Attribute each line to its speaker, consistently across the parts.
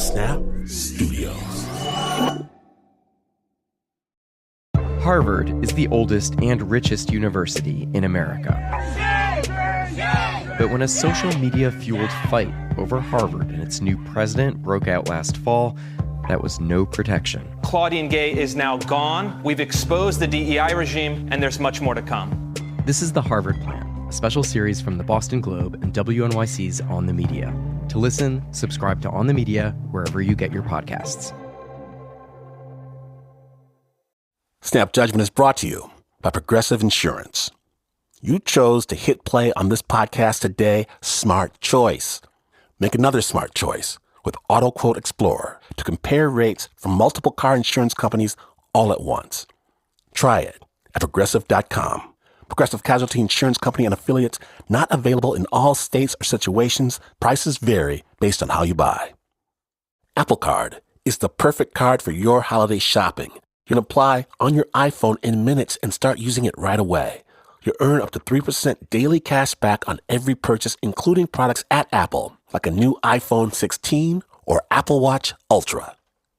Speaker 1: Snap Studios.
Speaker 2: Harvard is the oldest and richest university in America. But when a social media-fueled fight over Harvard and its new president broke out last fall, that was no protection.
Speaker 3: Claudine Gay is now gone. We've exposed the DEI regime, and there's much more to come.
Speaker 2: This is The Harvard Plan, a special series from the Boston Globe and WNYC's On the Media. To listen, subscribe to On the Media wherever you get your podcasts.
Speaker 1: Snap Judgment is brought to you by Progressive Insurance. You chose to hit play on this podcast today. Smart choice. Make another smart choice with Auto Quote Explorer to compare rates from multiple car insurance companies all at once. Try it at Progressive.com. Progressive Casualty Insurance Company and affiliates. Not available in all states or situations. Prices vary based on how you buy. Apple Card is the perfect card for your holiday shopping. You can apply on your iPhone in minutes and start using it right away. You'll earn up to 3% daily cash back on every purchase, including products at Apple, like a new iPhone 16 or Apple Watch Ultra.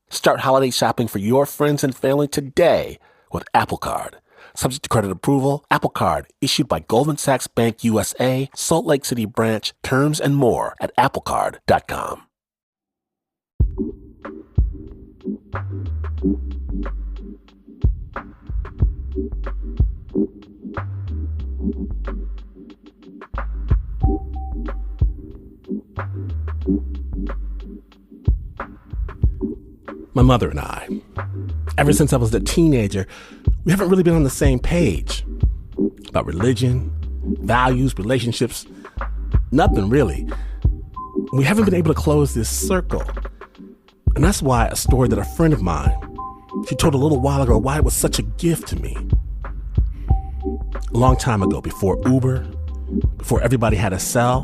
Speaker 1: Start holiday shopping for your friends and family today with Apple Card. Subject to credit approval, Apple Card, issued by Goldman Sachs Bank USA, Salt Lake City branch. Terms and more at applecard.com. My mother and I, ever since I was a teenager, we haven't really been on the same page about religion, values, relationships, nothing really. We haven't been able to close this circle. And that's why a story that a friend of mine, she told a little while ago why it was such a gift to me. A long time ago, before Uber, before everybody had a cell,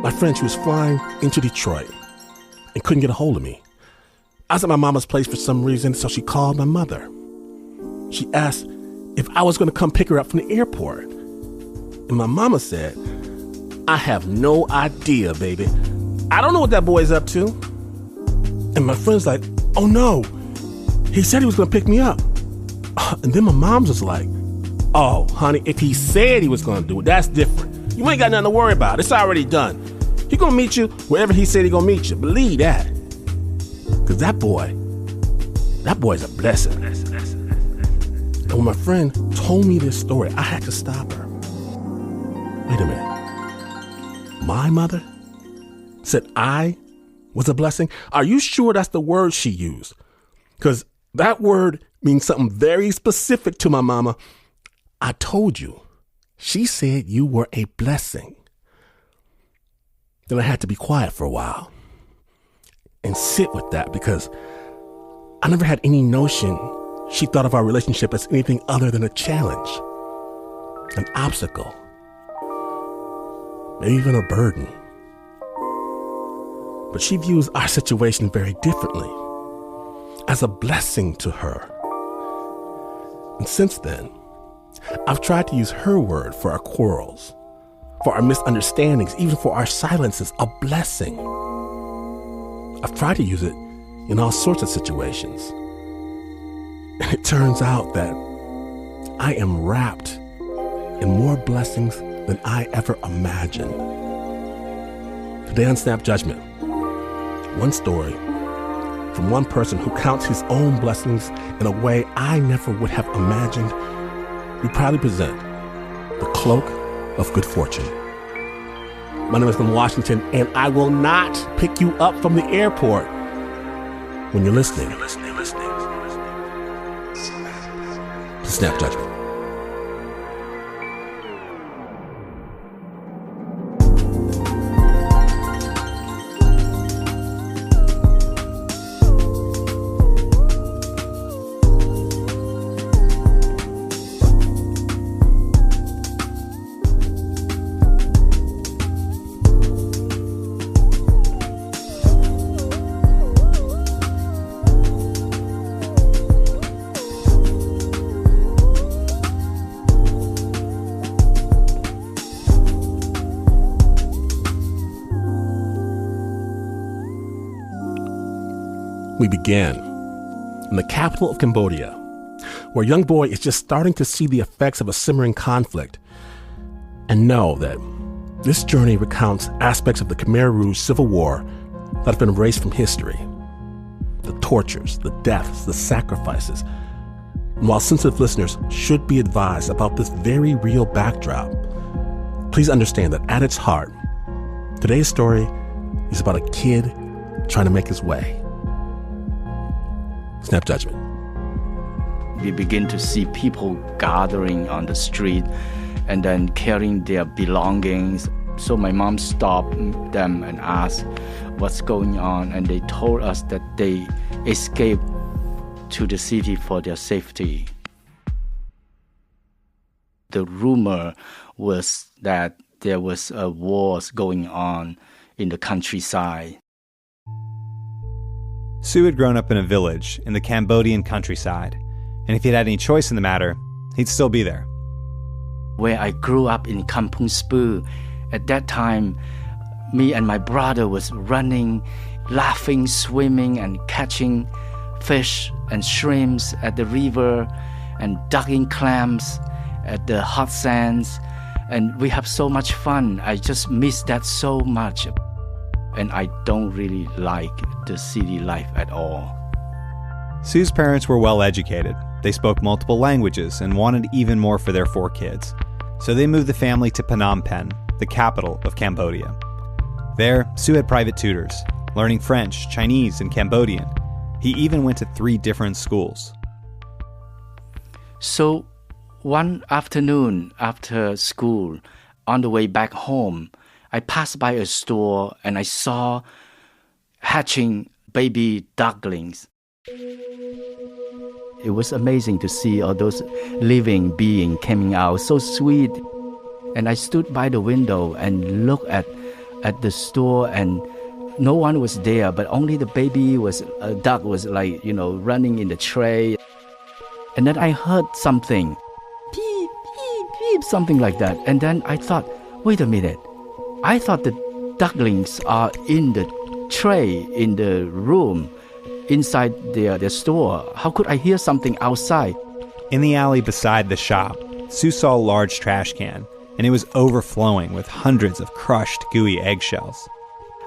Speaker 1: my friend, she was flying into Detroit and couldn't get a hold of me. I was at my mama's place for some reason, so she called my mother. She asked if I was going to come pick her up from the airport. And my mama said, "I have no idea, baby. I don't know what that boy's up to." And my friend's like, "Oh no, he said he was going to pick me up." And then my mom's was like, "Oh, honey, if he said he was going to do it, that's different. You ain't got nothing to worry about. It's already done. He going to meet you wherever he said he going to meet you. Believe that. Because that boy's a blessing." And when my friend told me this story, I had to stop her. Wait a minute. My mother said I was a blessing? Are you sure that's the word she used? Because that word means something very specific to my mama. I told you. She said you were a blessing. Then I had to be quiet for a while and sit with that, because I never had any notion she thought of our relationship as anything other than a challenge, an obstacle, maybe even a burden. But she views our situation very differently, as a blessing to her. And since then, I've tried to use her word for our quarrels, for our misunderstandings, even for our silences, a blessing. I've tried to use it in all sorts of situations. And it turns out that I am wrapped in more blessings than I ever imagined. Today on Snap Judgment, one story from one person who counts his own blessings in a way I never would have imagined. We proudly present the Cloak of Good Fortune. My name is from Washington, and I will not pick you up from the airport when you're listening. To Snap Judgment. We begin in the capital of Cambodia, where a young boy is just starting to see the effects of a simmering conflict and know that this journey recounts aspects of the Khmer Rouge civil war that have been erased from history. The tortures, the deaths, the sacrifices. And while sensitive listeners should be advised about this very real backdrop, please understand that at its heart, today's story is about a kid trying to make his way. Snap judgment.
Speaker 4: We begin to see people gathering on the street and then carrying their belongings. So my mom stopped them and asked what's going on, and they told us that they escaped to the city for their safety. The rumor was that there was a war going on in the countryside.
Speaker 5: Sieu had grown up in a village in the Cambodian countryside, and if he'd had any choice in the matter, he'd still be there.
Speaker 4: Where I grew up in Kampong Speu, at that time, me and my brother was running, laughing, swimming, and catching fish and shrimps at the river, and ducking clams at the hot sands, and we have so much fun. I just miss that so much, and I don't really like the city life at all.
Speaker 5: Sieu's parents were well educated. They spoke multiple languages and wanted even more for their 4 kids. So they moved the family to Phnom Penh, the capital of Cambodia. There, Sieu had private tutors, learning French, Chinese, and Cambodian. He even went to 3 different schools.
Speaker 4: So one afternoon after school, on the way back home, I passed by a store and I saw hatching baby ducklings. It was amazing to see all those living beings coming out, so sweet. And I stood by the window and looked at the store, and no one was there, but only the baby duck was running in the tray. And then I heard something, peep, peep, peep, something like that. And then I thought, wait a minute. I thought the ducklings are in the tray, in the room, inside their store. How could I hear something outside?
Speaker 5: In the alley beside the shop, Sieu saw a large trash can, and it was overflowing with hundreds of crushed, gooey eggshells.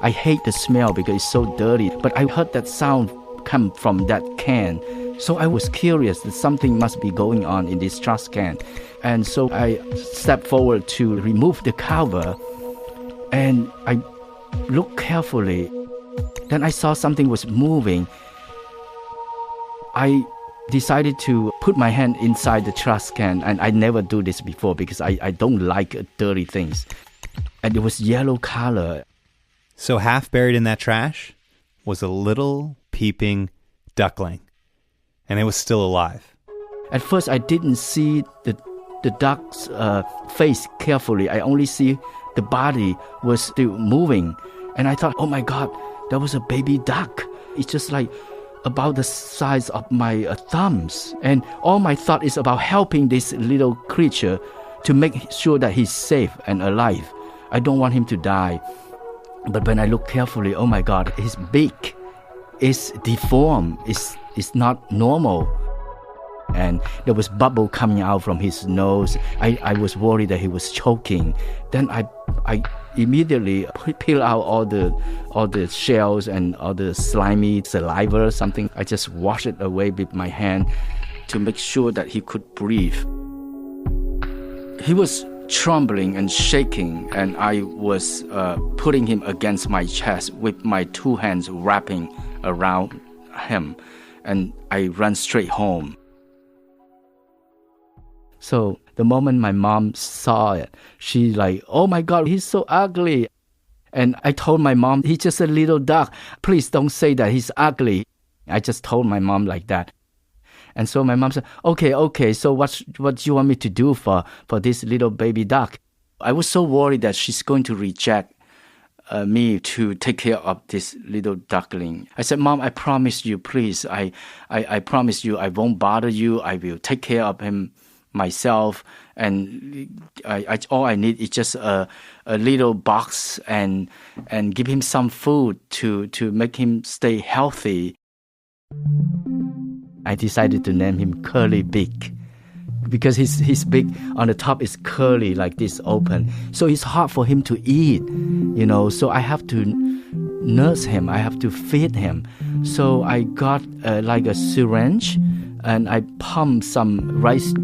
Speaker 4: I hate the smell because it's so dirty, but I heard that sound come from that can. So I was curious that something must be going on in this trash can. And so I stepped forward to remove the cover, and I looked carefully. Then I saw something was moving. I decided to put my hand inside the trash can, and I never do this before because I don't like dirty things. And it was yellow color.
Speaker 5: So half buried in that trash was a little peeping duckling, and it was still alive.
Speaker 4: At first, I didn't see the duck's face carefully. I only see the body was still moving. And I thought, oh my God, that was a baby duck. It's just like about the size of my thumbs. And all my thought is about helping this little creature to make sure that he's safe and alive. I don't want him to die. But when I look carefully, oh my God, his beak is deformed. It's not normal. And there was bubble coming out from his nose. I was worried that he was choking. Then I immediately peel out all the shells and all the slimy saliva or something. I just wash it away with my hand to make sure that he could breathe. He was trembling and shaking, and I was putting him against my chest with my 2 hands wrapping around him, and I ran straight home. So the moment my mom saw it, she like, oh my God, he's so ugly. And I told my mom, he's just a little duck. Please don't say that he's ugly. I just told my mom like that. And so my mom said, okay, so what do you want me to do for this little baby duck? I was so worried that she's going to reject me to take care of this little duckling. I said, Mom, I promise you, please. I promise you I won't bother you. I will take care of him myself, and all I need is just a little box and give him some food to make him stay healthy. I decided to name him Curly Beak because his beak on the top is curly like this, open. So it's hard for him to eat, so I have to nurse him, I have to feed him. So I got like a syringe and I pumped some rice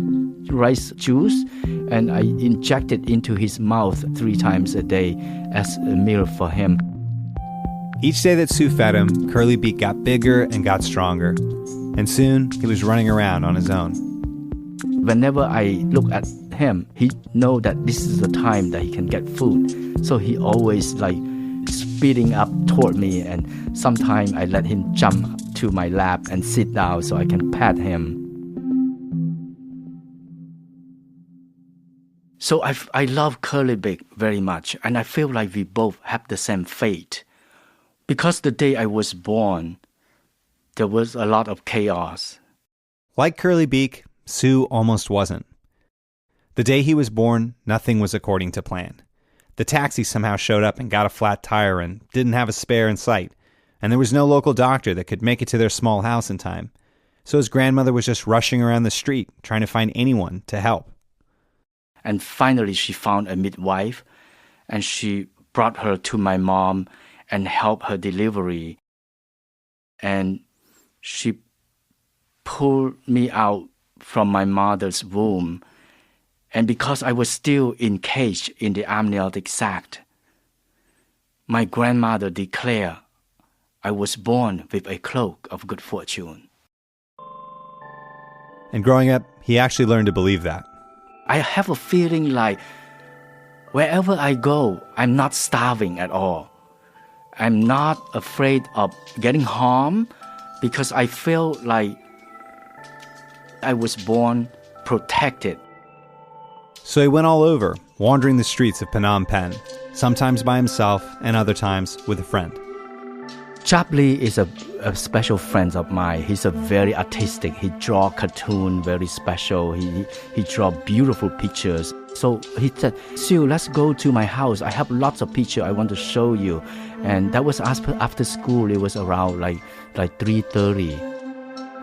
Speaker 4: juice and I injected into his mouth 3 times a day as a meal for him.
Speaker 5: Each day that Sieu fed him, Curly Beak got bigger and got stronger. And soon, he was running around on his own.
Speaker 4: Whenever I look at him, he know that this is the time that he can get food. So he always speeding up toward me, and sometimes I let him jump to my lap and sit down so I can pat him. So I love Curly Beak very much, and I feel like we both have the same fate. Because the day I was born, there was a lot of chaos.
Speaker 5: Like Curly Beak, Sieu almost wasn't. The day he was born, nothing was according to plan. The taxi somehow showed up and got a flat tire and didn't have a spare in sight, and there was no local doctor that could make it to their small house in time. So his grandmother was just rushing around the street, trying to find anyone to help.
Speaker 4: And finally she found a midwife, and she brought her to my mom and helped her delivery. And she pulled me out from my mother's womb. And because I was still encaged in the amniotic sac, my grandmother declared I was born with a cloak of good fortune.
Speaker 5: And growing up, he actually learned to believe that.
Speaker 4: I have a feeling like wherever I go, I'm not starving at all. I'm not afraid of getting harmed because I feel like I was born protected.
Speaker 5: So he went all over, wandering the streets of Phnom Penh, sometimes by himself and other times with a friend.
Speaker 4: Chapley is a special friend of mine. He's a very artistic. He draw cartoon very special. He draw beautiful pictures. So he said, Sieu, let's go to my house. I have lots of pictures I want to show you. And that was after school. It was around like 3:30.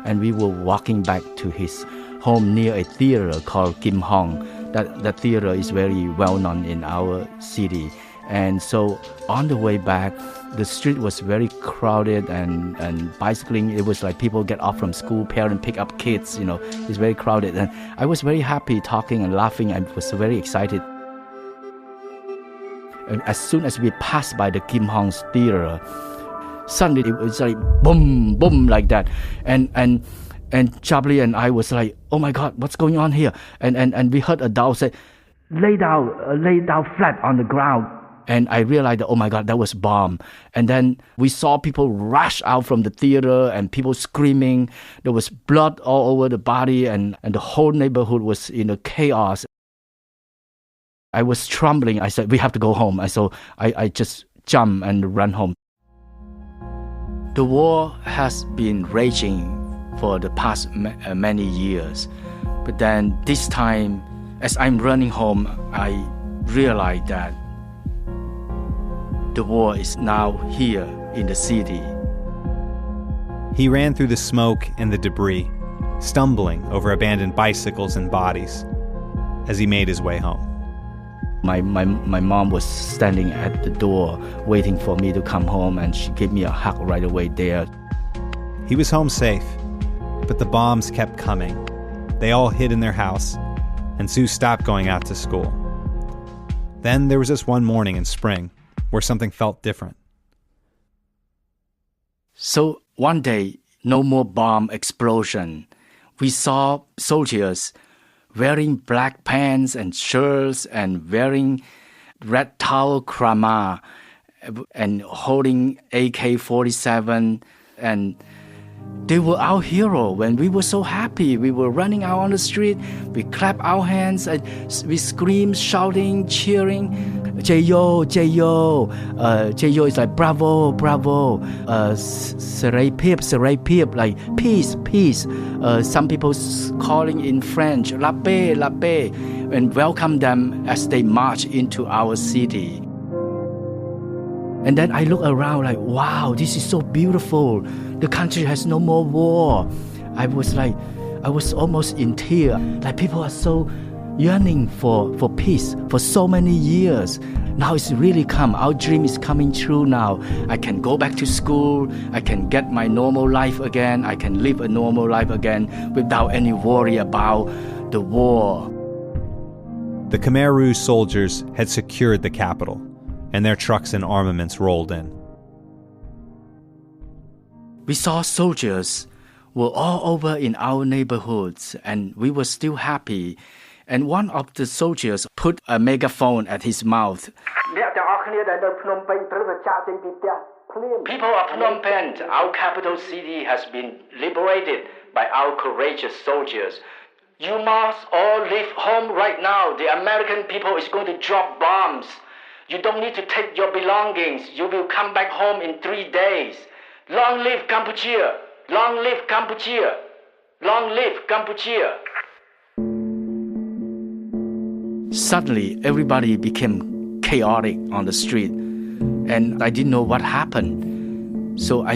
Speaker 4: And we were walking back to his home near a theater called Kim Hong. That theater is very well known in our city. And so on the way back, the street was very crowded and bicycling. It was like people get off from school, parents pick up kids, it's very crowded. And I was very happy talking and laughing. I was very excited. And as soon as we passed by the Kim Hong's theater, suddenly it was like boom, boom like that. And Chapley and I was like, oh my God, what's going on here? And we heard a dog say, lay down flat on the ground. And I realized that, oh my God, that was bomb. And then we saw people rush out from the theater and people screaming. There was blood all over the body and the whole neighborhood was in a chaos. I was trembling. I said, we have to go home. So I just jumped and ran home. The war has been raging for the past many years. But then this time, as I'm running home, I realized that the war is now here in the city.
Speaker 5: He ran through the smoke and the debris, stumbling over abandoned bicycles and bodies as he made his way home.
Speaker 4: My mom was standing at the door waiting for me to come home, and she gave me a hug right away there.
Speaker 5: He was home safe, but the bombs kept coming. They all hid in their house, and Sieu stopped going out to school. Then there was this one morning in spring where something felt different.
Speaker 4: So one day, no more bomb explosion. We saw soldiers wearing black pants and shirts and wearing red towel krama and holding AK-47, and they were our hero. When we were so happy, we were running out on the street, we clap our hands and we scream, shouting, cheering, Jayo, Jayo. Jayo is like bravo, bravo. Serai Pip, like peace, peace. Some people calling in French, la paix, and welcome them as they march into our city. And then I look around like, wow, this is so beautiful. The country has no more war. I was almost in tears. Like people are so yearning for peace for so many years. Now it's really come. Our dream is coming true now. I can go back to school. I can get my normal life again. I can live a normal life again without any worry about the war.
Speaker 5: The Khmer Rouge soldiers had secured the capital, and their trucks and armaments rolled in.
Speaker 4: We saw soldiers were all over in our neighborhoods, and we were still happy. And one of the soldiers put a megaphone at his mouth. People of Phnom Penh, our capital city has been liberated by our courageous soldiers. You must all leave home right now. The American people is going to drop bombs. You don't need to take your belongings. You will come back home in 3 days. Long live Cambodia! Long live Cambodia! Long live Cambodia! Suddenly, everybody became chaotic on the street, and I didn't know what happened. So I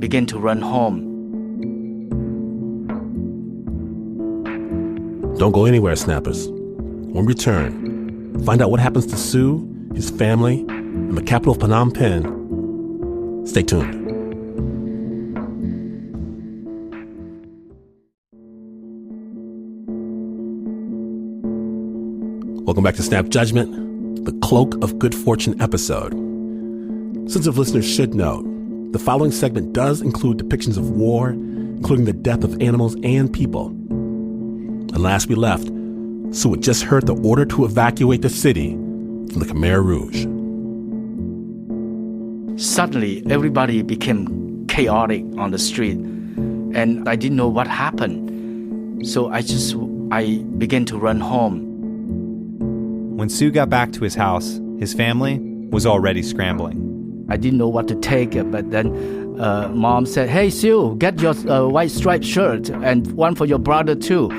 Speaker 4: began to run home.
Speaker 1: Don't go anywhere, snappers. When we return, find out what happens to Sieu, his family, and the capital of Phnom Penh. Stay tuned. Welcome back to Snap Judgment, the Cloak of Good Fortune episode. Sensitive listeners should know, the following segment does include depictions of war, including the death of animals and people. And last we left, Sieu had just heard the order to evacuate the city from the Khmer Rouge.
Speaker 4: Suddenly, everybody became chaotic on the street, and I didn't know what happened. So I began to run home.
Speaker 5: When Sieu got back to his house, his family was already scrambling.
Speaker 4: I didn't know what to take, but then Mom said, "Hey, Sieu, get your white striped shirt and one for your brother too.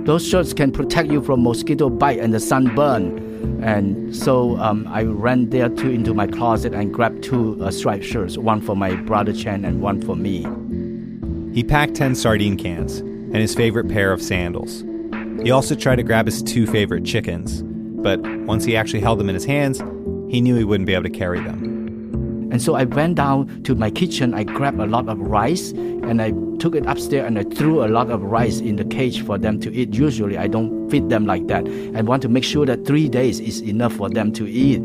Speaker 4: Those shirts can protect you from mosquito bite and the sunburn." And so I ran there too into my closet and grabbed 2 striped shirts, one for my brother Chen and one for me.
Speaker 5: He packed 10 sardine cans and his favorite pair of sandals. He also tried to grab his 2 favorite chickens, but once he actually held them in his hands, he knew he wouldn't be able to carry them.
Speaker 4: And so I went down to my kitchen, I grabbed a lot of rice, and I took it upstairs and I threw a lot of rice in the cage for them to eat. Usually I don't feed them like that. I want to make sure that 3 days is enough for them to eat.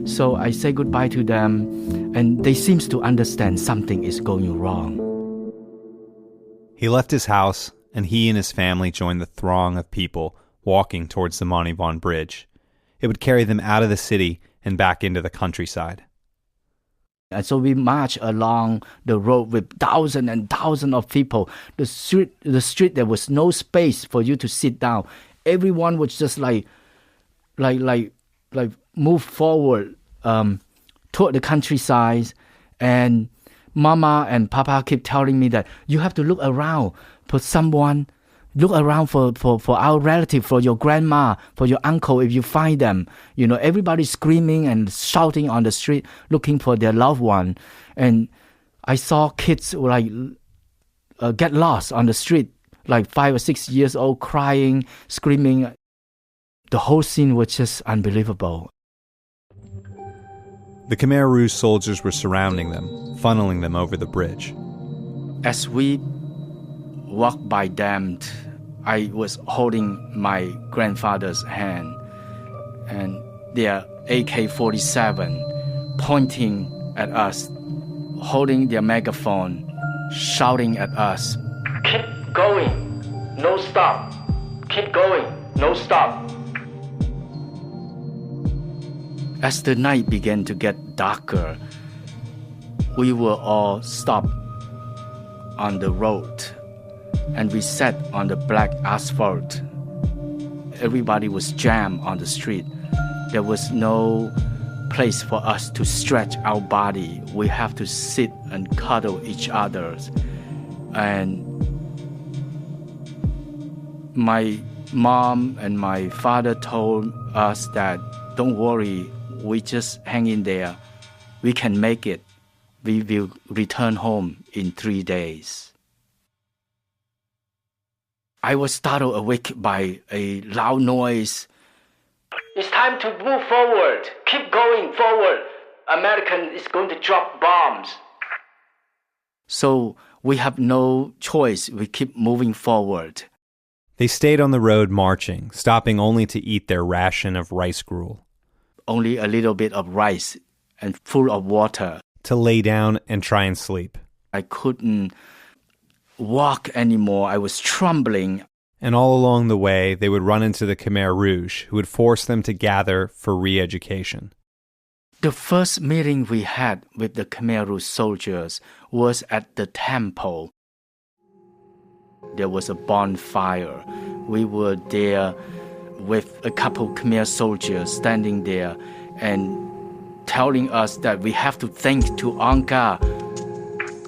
Speaker 4: So I say goodbye to them, and they seem to understand something is going wrong.
Speaker 5: He left his house, and he and his family joined the throng of people walking towards the Monivon Bridge. It would carry them out of the city and back into the countryside.
Speaker 4: And so we marched along the road with thousands and thousands of people. The street, there was no space for you to sit down. Everyone was just like move forward toward the countryside. And Mama and Papa keep telling me that you have to look around for someone. Look around for our relative, for your grandma, for your uncle if you find them. You know, everybody's screaming and shouting on the street looking for their loved one. And I saw kids get lost on the street, like 5 or 6 years old, crying, screaming. The whole scene was just unbelievable.
Speaker 5: The Khmer Rouge soldiers were surrounding them, funneling them over the bridge.
Speaker 4: As we walked by them, I was holding my grandfather's hand, and their AK-47 pointing at us, holding their megaphone, shouting at us, "Keep going, no stop. Keep going, no stop." As the night began to get darker, we were all stopped on the road, and we sat on the black asphalt. Everybody was jammed on the street. There was no place for us to stretch our body. We have to sit and cuddle each other. And my mom and my father told us that, don't worry, we just hang in there. we can make it. We will return home in 3 days. I was startled awake by a loud noise. It's time to move forward. Keep going forward. American is going to drop bombs. So we have no choice. We keep moving forward.
Speaker 5: They stayed on the road marching, stopping only to eat their ration of rice gruel.
Speaker 4: Only a little bit of rice and full of water.
Speaker 5: To lay down and try and sleep.
Speaker 4: I couldn't walk anymore. I was trembling.
Speaker 5: And all along the way, they would run into the Khmer Rouge, who would force them to gather for re-education.
Speaker 4: The first meeting we had with the Khmer Rouge soldiers was at the temple. There was a bonfire. We were there with a couple Khmer soldiers standing there and telling us that we have to thank to Angkar.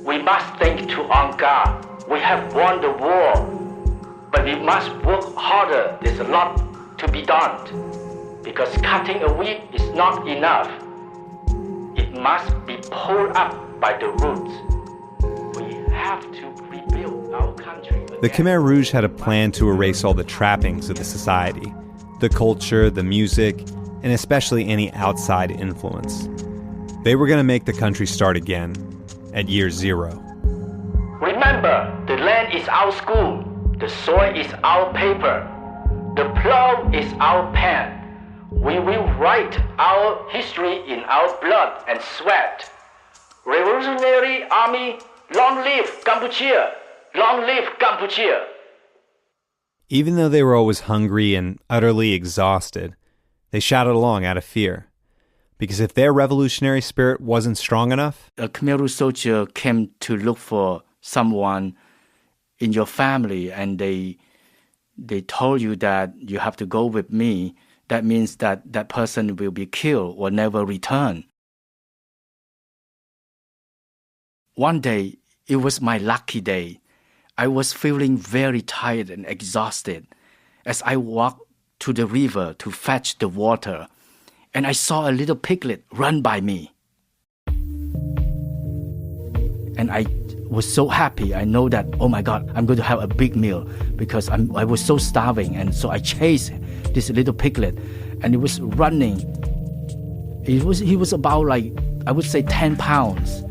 Speaker 4: We must thank to Angkar. We have won the war, but we must work harder. There's a lot to be done, because cutting a weed is not enough. It must be pulled up by the roots. We have to rebuild our country again.
Speaker 5: The Khmer Rouge had a plan to erase all the trappings of the society, the culture, the music, and especially any outside influence. They were going to make the country start again at year 0.
Speaker 4: Remember, the land is our school, the soil is our paper, the plow is our pen. We will write our history in our blood and sweat. Revolutionary Army, long live Cambodia! Long live Cambodia!
Speaker 5: Even though they were always hungry and utterly exhausted, they shouted along out of fear. Because if their revolutionary spirit wasn't strong enough...
Speaker 4: A Khmer Rouge soldier came to look for someone in your family, and they told you that you have to go with me. That means that that person will be killed or never return. One day, it was my lucky day. I was feeling very tired and exhausted as I walked to the river to fetch the water, and I saw a little piglet run by me. And I was so happy. I know that, oh my God, I'm going to have a big meal, because I was so starving. And so I chased this little piglet, and it was running. He was about, like, I would say 10 pounds,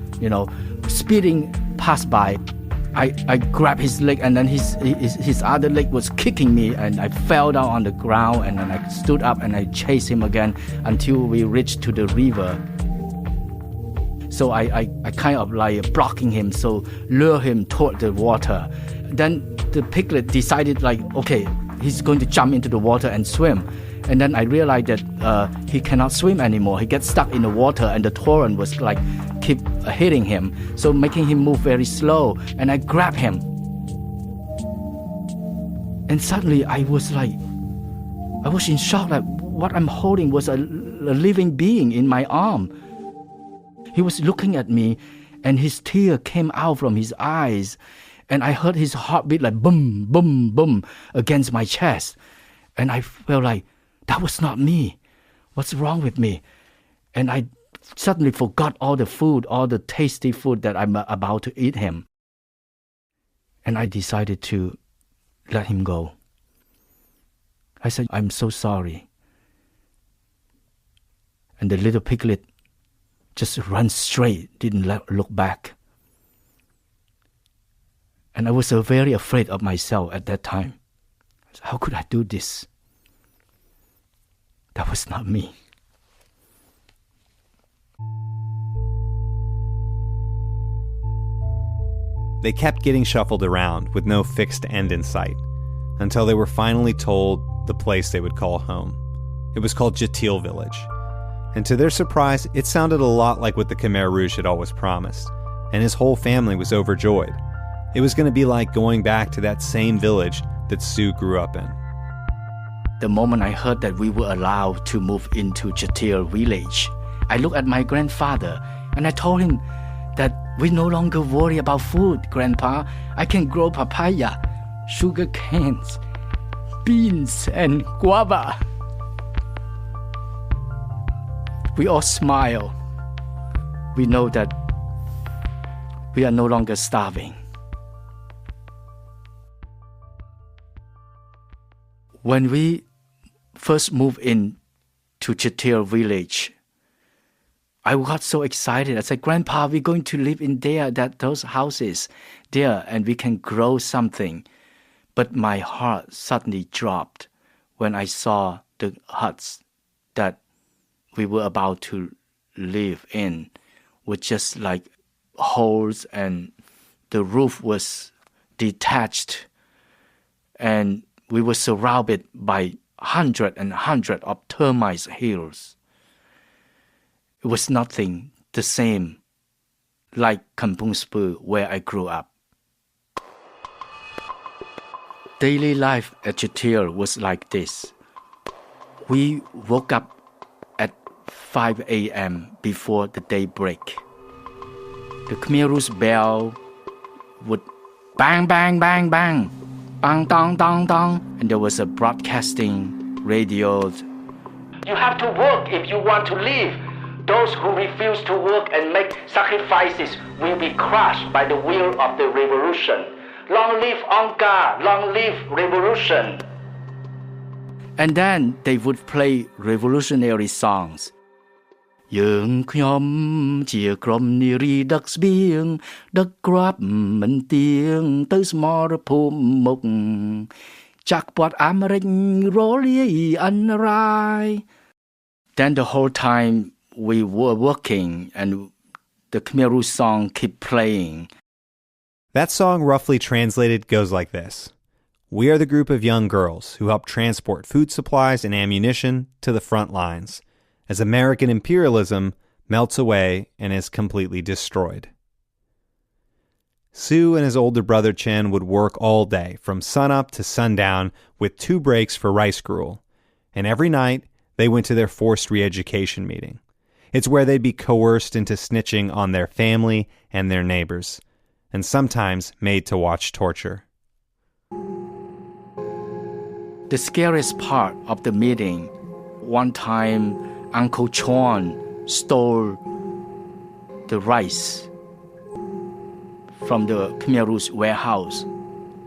Speaker 4: speeding past by. I grabbed his leg, and then his other leg was kicking me, and I fell down on the ground, and then I stood up and I chased him again until we reached to the river. So I kind of like blocking him, so lure him toward the water. Then the piglet decided, like, okay, he's going to jump into the water and swim. And then I realized that he cannot swim anymore. He gets stuck in the water, and the torrent was like keep hitting him, so making him move very slow. And I grabbed him, and suddenly I was in shock. Like, what I'm holding was a living being in my arm. He was looking at me, and his tear came out from his eyes, and I heard his heartbeat like boom, boom, boom against my chest, and I felt like, that was not me. What's wrong with me? And I suddenly forgot all the food, all the tasty food that I'm about to eat him. And I decided to let him go. I said, I'm so sorry. And the little piglet just ran straight, didn't look back. And I was very afraid of myself at that time. I said, how could I do this? That was not me.
Speaker 5: They kept getting shuffled around with no fixed end in sight, until they were finally told the place they would call home. It was called Jatil Village. And to their surprise, it sounded a lot like what the Khmer Rouge had always promised, and his whole family was overjoyed. It was going to be like going back to that same village that Sieu grew up in.
Speaker 4: The moment I heard that we were allowed to move into Jatil village, I looked at my grandfather and I told him that we no longer worry about food, Grandpa. I can grow papaya, sugar canes, beans, and guava. We all smiled. we know that we are no longer starving. When we first moved in to Chitil village, I got so excited. I said, Grandpa, we're going to live in there, those houses there, and we can grow something. But my heart suddenly dropped when I saw the huts that we were about to live in with just like holes, and the roof was detached, and we were surrounded by hundreds of termite hills. It was nothing the same like Kampong Speu where I grew up. Daily life at Chitil was like this. We woke up at 5 a.m. before the daybreak. The Khmer Rouge bell would bang, bang, bang, bang, bang, dong, dong, dong, and there was a broadcasting radio. You have to work if you want to live. Those who refuse to work and make sacrifices will be crushed by the will of the revolution. Long live Angkar, long live revolution. And then they would play revolutionary songs. យើងខ្ញុំជាក្រុមនារីដឹកស្បៀងដឹកគ្រាប់មិនទៀងទៅស្មរភូមិមុខចាក់ពាត់អាមេរិករលាយអន្តរាយ Then the whole time we were working and the Khmer Rouge song keep playing.
Speaker 5: That song, roughly translated, goes like this. We are the group of young girls who help transport food supplies and ammunition to the front lines as American imperialism melts away and is completely destroyed. Sieu and his older brother Chen would work all day from sunup to sundown with 2 breaks for rice gruel, and every night they went to their forced re-education meeting. It's where they'd be coerced into snitching on their family and their neighbors, and sometimes made to watch torture.
Speaker 4: The scariest part of the meeting, one time Uncle Chuan stole the rice from the Khmer Rouge warehouse,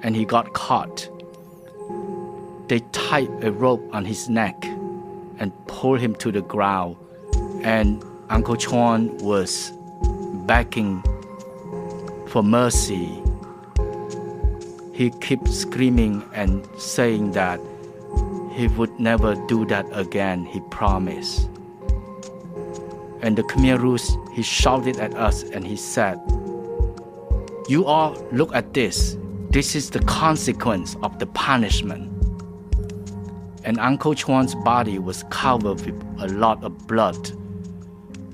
Speaker 4: and he got caught. They tied a rope on his neck and pulled him to the ground, and Uncle Chuan was begging for mercy. He kept screaming and saying that he would never do that again, he promised. And the Khmer Rouge, he shouted at us and he said, you all look at this. This is the consequence of the punishment. And Uncle Chuan's body was covered with a lot of blood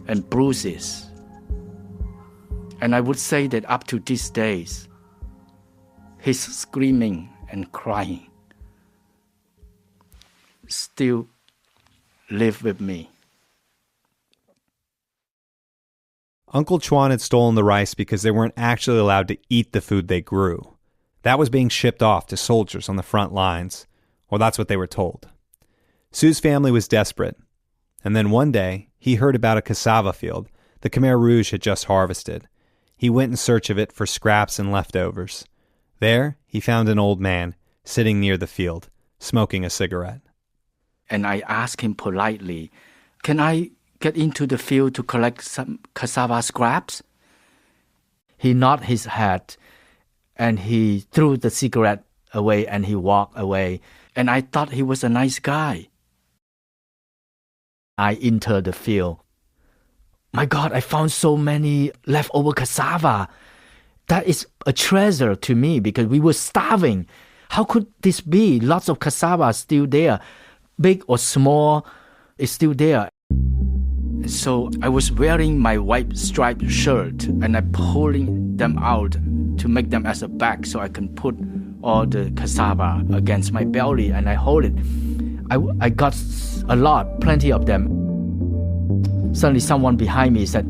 Speaker 4: and bruises. And I would say that up to these days, his screaming and crying still live with me.
Speaker 5: Uncle Chuan had stolen the rice because they weren't actually allowed to eat the food they grew. That was being shipped off to soldiers on the front lines, or that's what they were told. Sieu's family was desperate, and then one day he heard about a cassava field the Khmer Rouge had just harvested. He went in search of it for scraps and leftovers. There, he found an old man sitting near the field, smoking a cigarette.
Speaker 4: And I asked him politely, can I get into the field to collect some cassava scraps? He nodded his head and he threw the cigarette away and he walked away. And I thought he was a nice guy. I entered the field. My God, I found so many leftover cassava. That is a treasure to me because we were starving. How could this be? Lots of cassava still there. Big or small, it's still there. So I was wearing my white striped shirt and I'm pulling them out to make them as a bag so I can put all the cassava against my belly and I hold it. I got a lot, plenty of them. Suddenly someone behind me said,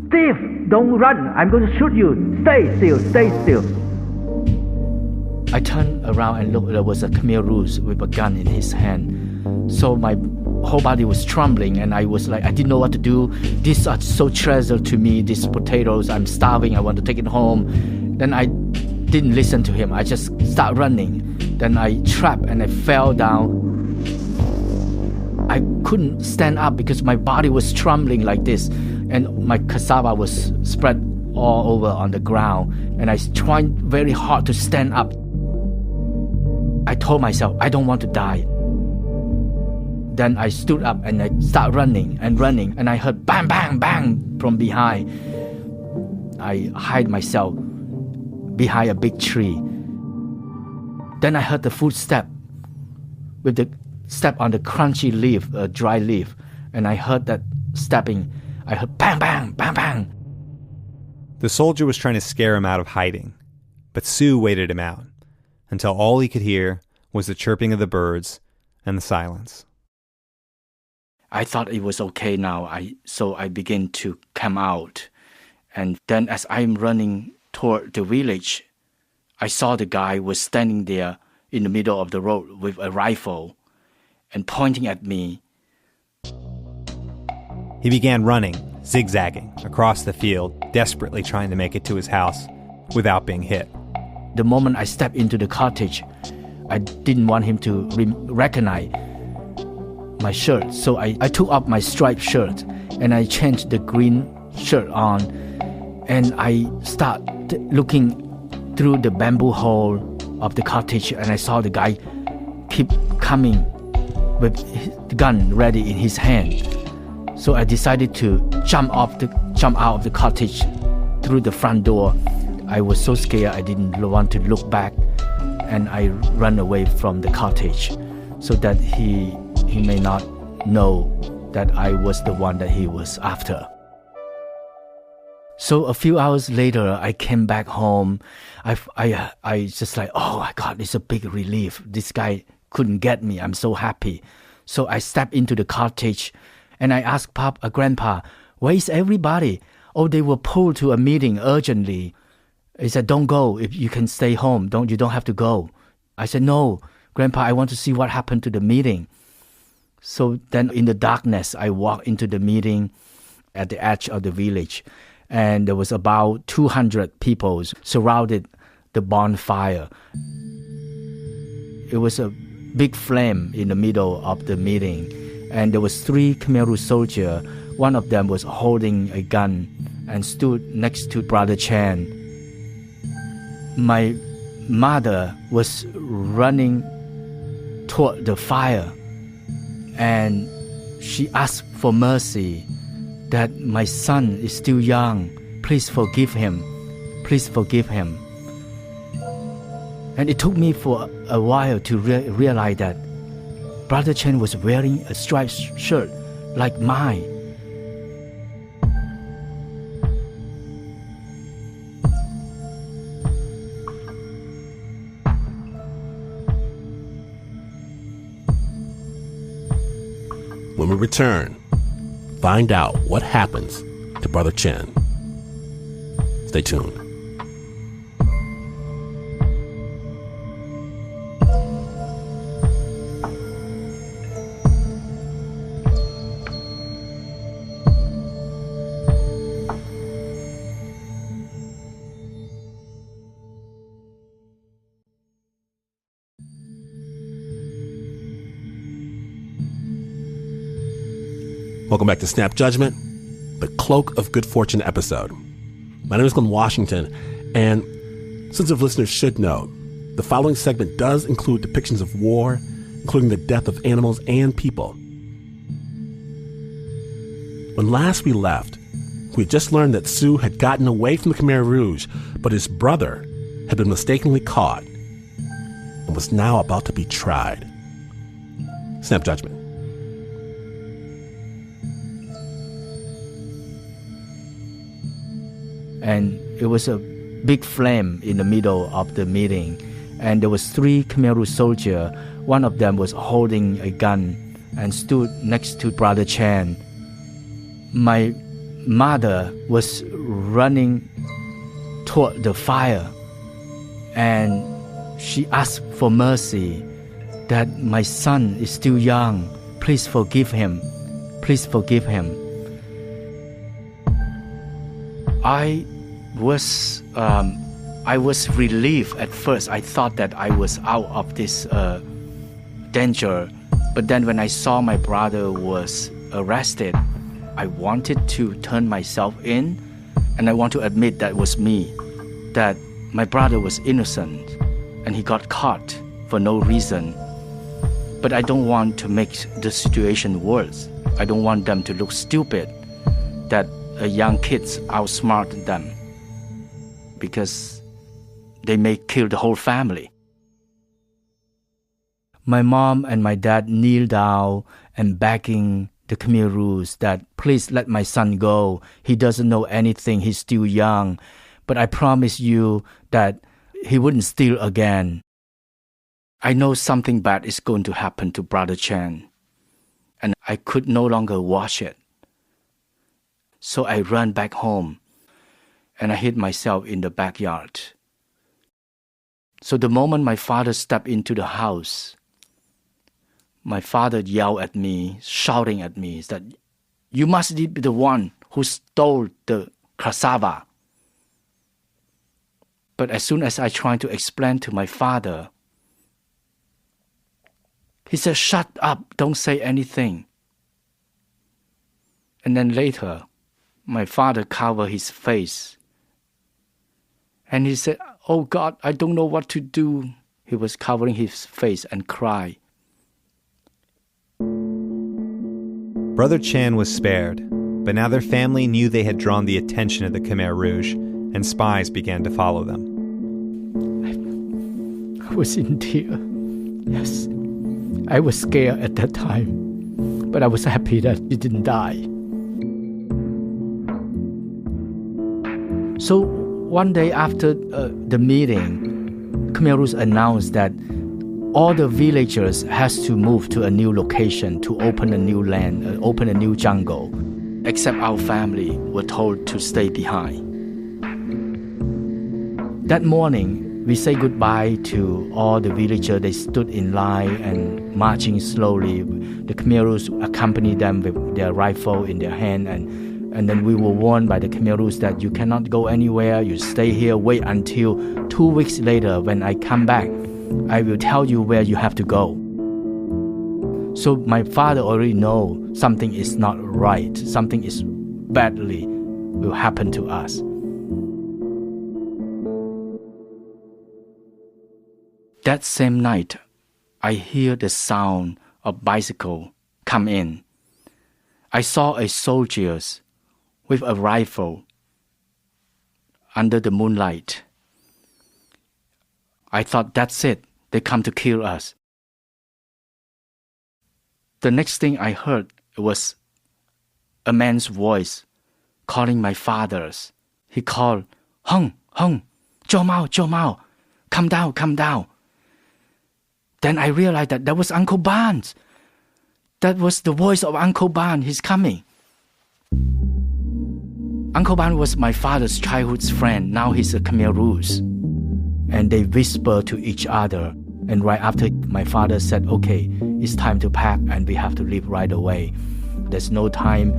Speaker 4: "Thief, don't run, I'm going to shoot you. Stay still, stay still." I turned around and looked, there was a Khmer Rouge with a gun in his hand. So my whole body was trembling, and I was like, I didn't know what to do. These are so treasure to me, these potatoes. I'm starving. I want to take it home. Then I didn't listen to him. I just start running. Then I trapped and I fell down. I couldn't stand up because my body was trembling like this, and my cassava was spread all over on the ground, and I tried very hard to stand up. I told myself, I don't want to die. Then I stood up and I started running, and I heard bang, bang, bang from behind. I hid myself behind a big tree. Then I heard the footstep with the step on the crunchy leaf, a dry leaf, and I heard that stepping. I heard bang, bang, bang, bang.
Speaker 5: The soldier was trying to scare him out of hiding, but Sieu waited him out until all he could hear was the chirping of the birds and the silence.
Speaker 4: I thought it was okay now, so I began to come out. And then as I'm running toward the village, I saw the guy was standing there in the middle of the road with a rifle and pointing at me.
Speaker 5: He began running, zigzagging across the field, desperately trying to make it to his house without being hit.
Speaker 4: The moment I stepped into the cottage, I didn't want him to recognize my shirt. So I took off my striped shirt and I changed the green shirt on, and I started looking through the bamboo hole of the cottage, and I saw the guy keep coming with the gun ready in his hand. So I decided to jump out of the cottage through the front door. I was so scared I didn't want to look back, and I ran away from the cottage so that he may not know that I was the one that he was after. So a few hours later, I came back home. I just like, oh my God, it's a big relief. This guy couldn't get me. I'm so happy. So I stepped into the cottage and I asked Grandpa, where is everybody? Oh, they were pulled to a meeting urgently. He said, don't go. If you can stay home, you don't have to go. I said, no, Grandpa, I want to see what happened to the meeting. So then in the darkness, I walked into the meeting at the edge of the village, and there was about 200 people surrounded the bonfire. It was a big flame in the middle of the meeting, and there was 3 Khmer Rouge soldiers. One of them was holding a gun and stood next to Brother Chan. My mother was running toward the fire, and she asked for mercy, that my son is still young. Please forgive him. Please forgive him. And it took me for a while to realize that Brother Chen was wearing a striped shirt like mine.
Speaker 1: When we return, find out what happens to Brother Chen. Stay tuned. Welcome back to Snap Judgment, the Cloak of Good Fortune episode. My name is Glenn Washington, and sensitive listeners should know, the following segment does include depictions of war, including the death of animals and people. When last we left, we had just learned that Sieu had gotten away from the Khmer Rouge, but his brother had been mistakenly caught and was now about to be tried. Snap Judgment.
Speaker 4: And it was a big flame in the middle of the meeting, and there was 3 Khmer Rouge soldiers. One of them was holding a gun and stood next to Brother Chan. My mother was running toward the fire, and she asked for mercy, that my son is still young. please forgive him. Please forgive him. I was relieved at first. I thought that I was out of this danger. But then when I saw my brother was arrested, I wanted to turn myself in, and I want to admit that was me, that my brother was innocent and he got caught for no reason. But I don't want to make the situation worse. I don't want them to look stupid, that young kids outsmart them, because they may kill the whole family. My mom and my dad kneel down and begging the Khmer Rouge that please let my son go. He doesn't know anything. He's still young. But I promise you that he wouldn't steal again. I know something bad is going to happen to Brother Chan, and I could no longer watch it. So I ran back home, and I hid myself in the backyard. So the moment my father stepped into the house, my father yelled at me, shouting at me, that you must be the one who stole the cassava. But as soon as I tried to explain to my father, he said, shut up, don't say anything. And then later, my father covered his face. And he said, oh God, I don't know what to do. He was covering his face and cried.
Speaker 5: Brother Chan was spared, but now their family knew they had drawn the attention of the Khmer Rouge, and spies began to follow them.
Speaker 4: I was in tears. Yes, I was scared at that time, but I was happy that he didn't die. So one day after the meeting, Khmer Rouge announced that all the villagers has to move to a new location to open a new land, open a new jungle, except our family were told to stay behind. That morning, we say goodbye to all the villagers. They stood in line and marching slowly. The Khmer Rouge accompanied them with their rifle in their hand, and then we were warned by the Khmer Rouge that you cannot go anywhere, you stay here, wait until 2 weeks later when I come back. I will tell you where you have to go. So my father already knows something is not right, something is badly will happen to us. That same night, I hear the sound of bicycle come in. I saw a soldier with a rifle under the moonlight. I thought, that's it. They come to kill us. The next thing I heard was a man's voice calling my father's. He called, Hung, Hung, Joe Mao, Joe Mao, come down, come down. Then I realized that was Uncle Barnes. That was the voice of Uncle Barnes. He's coming. Uncle Barnes was my father's childhood friend. Now he's a Khmer Rouge. And they whispered to each other. And right after, my father said, okay, it's time to pack and we have to leave right away. There's no time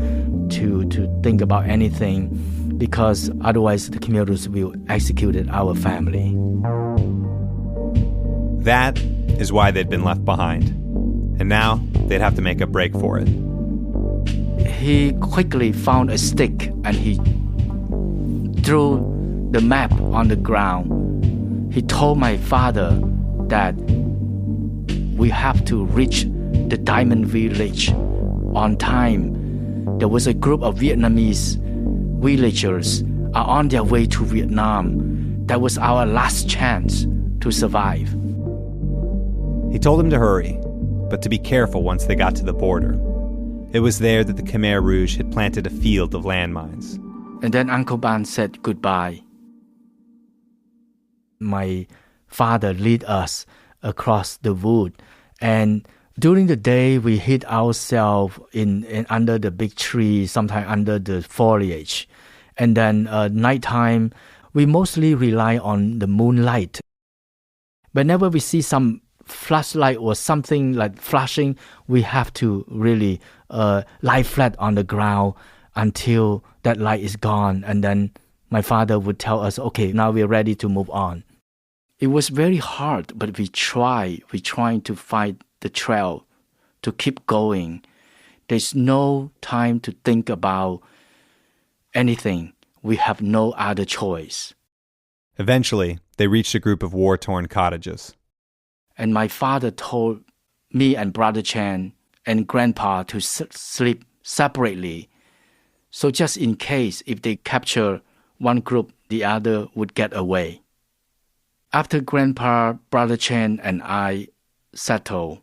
Speaker 4: to think about anything, because otherwise the Khmer Rouge will execute our family.
Speaker 5: That is why they'd been left behind. And now they'd have to make a break for it.
Speaker 4: He quickly found a stick and he threw the map on the ground. He told my father that we have to reach the Diamond Village on time. There was a group of Vietnamese villagers are on their way to Vietnam. That was our last chance to survive.
Speaker 5: He told him to hurry, but to be careful once they got to the border. It was there that the Khmer Rouge had planted a field of landmines.
Speaker 4: And then Uncle Ban said goodbye. My father led us across the wood, and during the day we hid ourselves in under the big tree, sometimes under the foliage. And then nighttime, we mostly rely on the moonlight. Whenever we see some flashlight or something like flashing, we have to really lie flat on the ground until that light is gone. And then my father would tell us, okay, now we're ready to move on. It was very hard, but we trying to find the trail, to keep going. There's no time to think about anything. We have no other choice.
Speaker 5: Eventually, they reached a group of war-torn cottages.
Speaker 4: And my father told me and Brother Chan and Grandpa to sleep separately. So just in case if they capture one group, the other would get away. After Grandpa, Brother Chan, and I settled,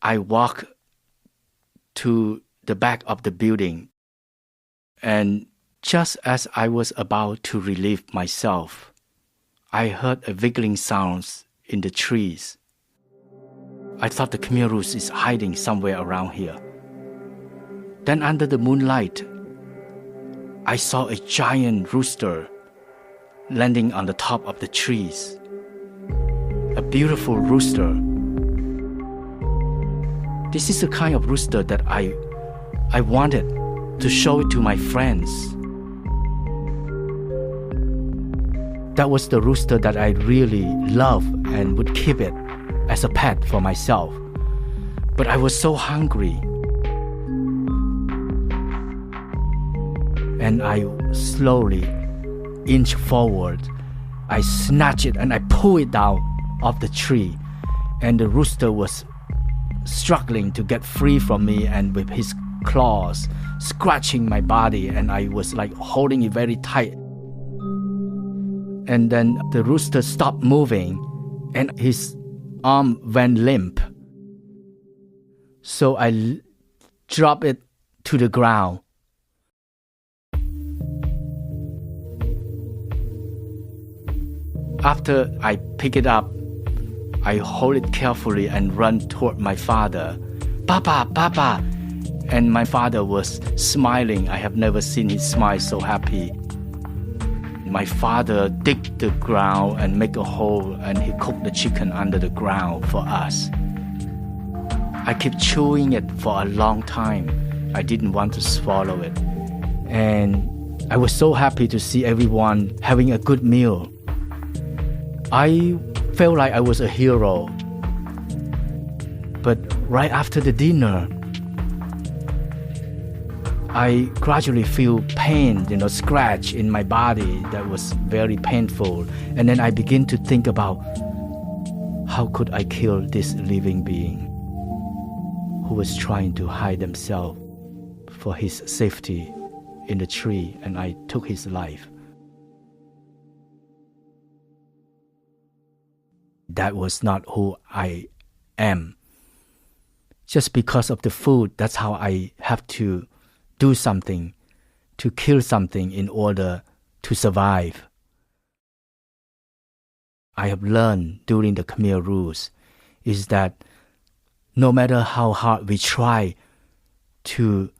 Speaker 4: I walked to the back of the building. And just as I was about to relieve myself, I heard a wiggling sounds in the trees. I thought the Khmer Rouge is hiding somewhere around here. Then under the moonlight, I saw a giant rooster landing on the top of the trees. A beautiful rooster. This is the kind of rooster that I wanted to show it to my friends. That was the rooster that I really love and would keep it as a pet for myself. But I was so hungry. And I slowly inch forward. I snatch it and I pull it down off the tree. And the rooster was struggling to get free from me, and with his claws scratching my body, and I was like holding it very tight. And then the rooster stopped moving and his arm went limp. So I dropped it to the ground. After I pick it up, I hold it carefully and run toward my father. Papa, Papa! And my father was smiling. I have never seen him smile so happy. My father dig the ground and make a hole, and he cooked the chicken under the ground for us. I kept chewing it for a long time. I didn't want to swallow it. And I was so happy to see everyone having a good meal. I felt like I was a hero. But right after the dinner, I gradually feel pain, scratch in my body that was very painful. And then I begin to think about, how could I kill this living being who was trying to hide himself for his safety in the tree, and I took his life. That was not who I am. Just because of the food, that's how I have to do something, to kill something in order to survive. I have learned during the Khmer Rouge is that no matter how hard we try to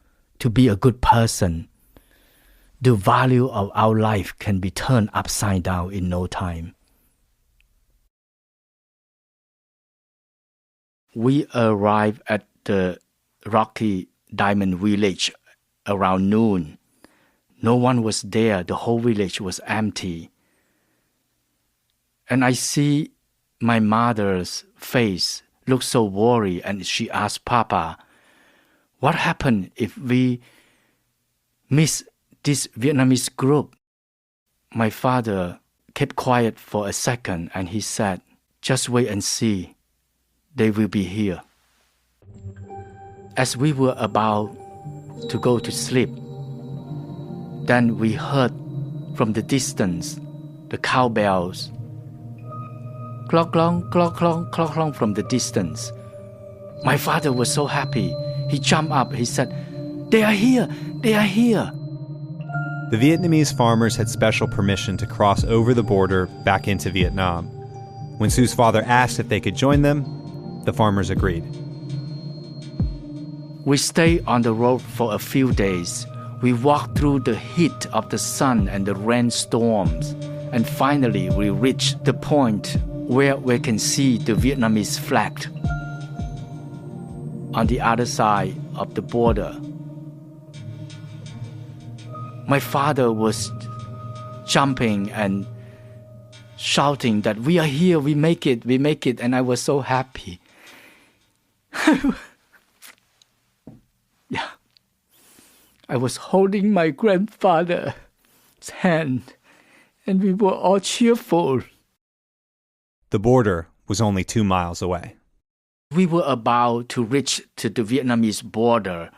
Speaker 4: be a good person, the value of our life can be turned upside down in no time. We arrived at the rocky diamond village around noon. No one was there. The whole village was empty. And I see my mother's face look so worried, and she asked Papa, what happened if we miss this Vietnamese group? My father kept quiet for a second, and he said, just wait and see. They will be here. As we were about to go to sleep, then we heard from the distance the cowbells. Clock, clong, clock, clong, clock, clong from the distance. My father was so happy. He jumped up. He said, they are here. They are here.
Speaker 5: The Vietnamese farmers had special permission to cross over the border back into Vietnam. When Sieu's father asked if they could join them, the farmers agreed.
Speaker 4: We stayed on the road for a few days. We walked through the heat of the sun and the rainstorms, and finally we reached the point where we can see the Vietnamese flag on the other side of the border. My father was jumping and shouting that we are here, we make it, and I was so happy. Yeah. I was holding my grandfather's hand, and we were all cheerful.
Speaker 5: The border was only 2 miles away.
Speaker 4: We were about to reach to the Vietnamese border.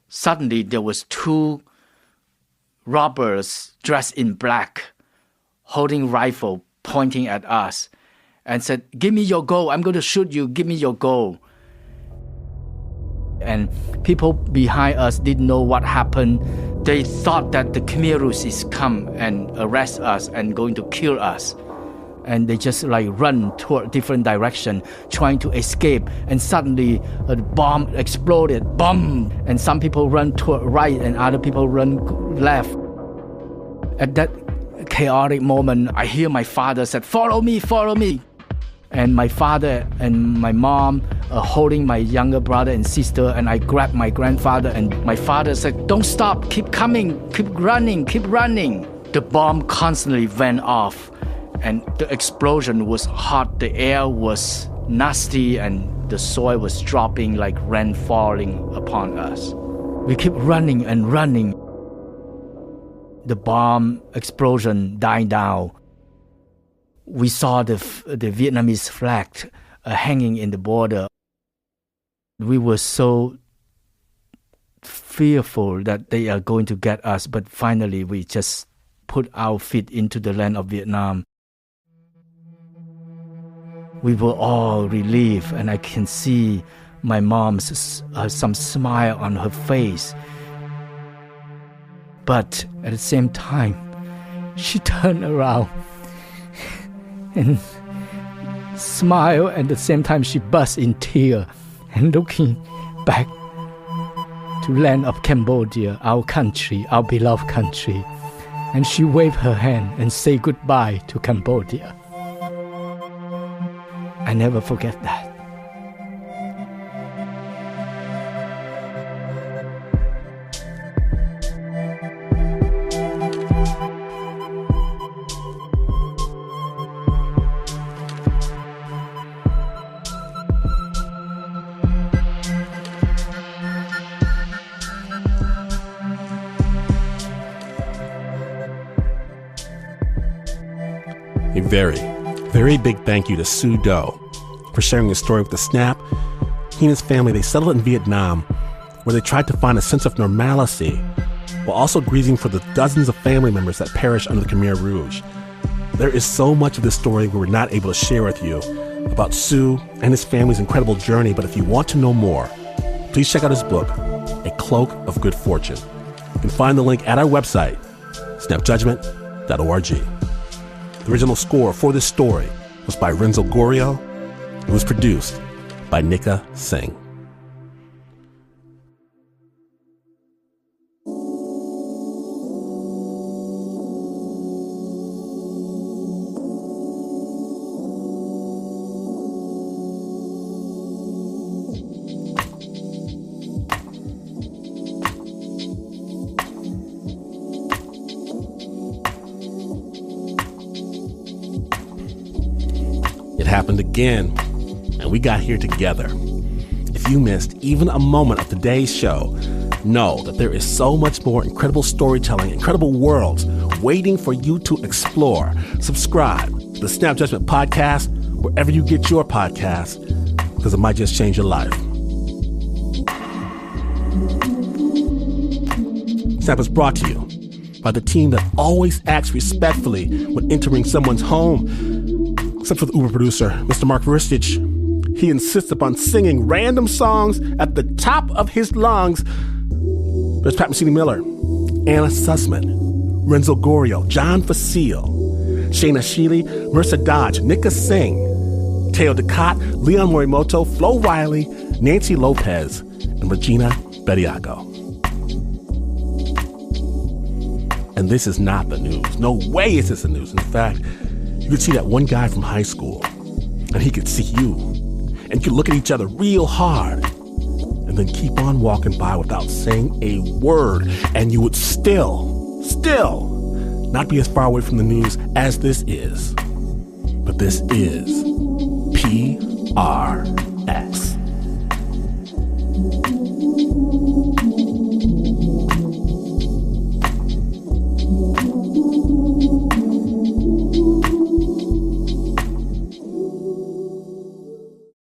Speaker 4: Suddenly, there was 2 robbers dressed in black, holding rifle, pointing at us, and said, "Give me your gold. I'm going to shoot you. Give me your gold." And people behind us didn't know what happened. They thought that the Khmer Rouge is come and arrest us and going to kill us. And they just run toward different direction, trying to escape. And suddenly a bomb exploded, bomb! And some people run toward right and other people run left. At that chaotic moment, I hear my father said, "Follow me, follow me." And my father and my mom are holding my younger brother and sister, and I grabbed my grandfather, and my father said, "Don't stop, keep coming, keep running, keep running." The bomb constantly went off, and the explosion was hot, the air was nasty, and the soil was dropping like rain falling upon us. We keep running and running. The bomb explosion died down. We saw the Vietnamese flag hanging in the border. We were so fearful that they are going to get us, but finally we just put our feet into the land of Vietnam. We were all relieved, and I can see my mom's some smile on her face. But at the same time, she turned around and smiled. At the same time, she burst in tears and looking back to land of Cambodia, our country, our beloved country. And she waved her hand and said goodbye to Cambodia. I never forget that.
Speaker 1: A very, very big thank you to Sieu for sharing his story with the Snap. He and his family, they settled in Vietnam, where they tried to find a sense of normalcy while also grieving for the dozens of family members that perished under the Khmer Rouge. There is so much of this story we were not able to share with you about Sieu and his family's incredible journey, but if you want to know more, please check out his book, A Cloak of Good Fortune. You can find the link at our website, snapjudgment.org. The original score for this story was by Renzo Gorrio. It was produced by Nikka Singh. It happened again, and we got here together. If you missed even a moment of today's show, know that there is so much more incredible storytelling, incredible worlds waiting for you to explore. Subscribe to the Snap Judgment Podcast wherever you get your podcasts, because it might just change your life. Snap is brought to you by the team that always acts respectfully when entering someone's home, except for the Uber producer, Mr. Mark Veristich. He insists upon singing random songs at the top of his lungs. There's Pat Mesiti-Miller, Anna Sussman, Renzo Gorrio, John Facile, Shayna Sheely, Marissa Dodge, Nikka Singh, Teo Ducot, Leon Morimoto, Flo Riley, Nancy Lopez, and Regina Bediaco. And this is not the news. No way is this the news. In fact, you could see that one guy from high school and he could see you, and you could look at each other real hard, and then keep on walking by without saying a word, and you would still not be as far away from the news as this is. But this is PRG.